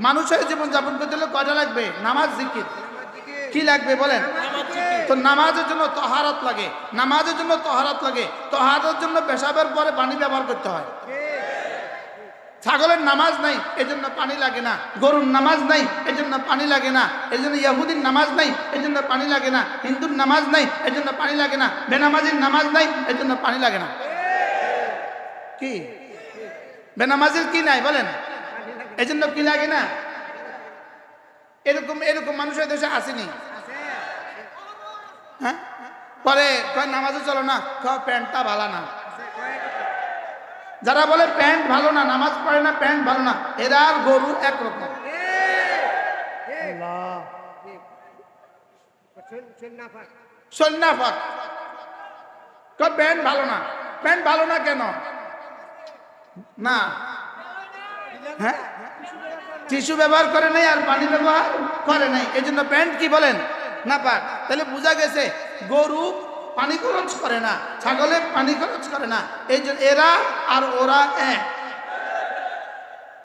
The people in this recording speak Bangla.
মানুষের জীবন যাপন করতে হলে কয়টা লাগবে? নামাজ, জিকির। কি লাগবে বলেন? তো নামাজের জন্য তহারাত লাগে, নামাজের জন্য তহারাত লাগে। তহারাতের জন্য পেশাবের পরে পানি ব্যবহার করতে হয়। ছাগলের নামাজ নাই, এজন্য পানি লাগে না। গরুর নামাজ নাই, এজন্য পানি লাগে না। এজন্য ইহুদির নামাজ নাই, এজন্য পানি লাগে না। হিন্দুর নামাজ নাই, এজন্য পানি লাগে না। বেনামাজির নামাজ নাই, এজন্য পানি লাগে না। কি বেনামাজির কি নাই বলেন? এজন্য কি লাগে না? এরকম এরকম মানুষের দেশে আসেনি। হ্যাঁ, পরে নামাজে চলো না, প্যান্টটা ভালো না। যারা বলে প্যান্ট ভালো না, নামাজ পড়ে না, প্যান্ট ভালো না, এরা আর গরু একরকম। সন্ন্যাফাক প্যান্ট ভালো না। প্যান্ট ভালো না কেন? না, হ্যাঁ, টিস্যু ব্যবহার করে নাই আর পানি ব্যবহার করে নাই, এই জন্য প্যান্ট কি বলেন না পাক। তাহলে বোঝা গেছে গরু পানি খরচ করে না, ছাগলে পানি খরচ করে না, এই জন্য এরা আর ওরা এক।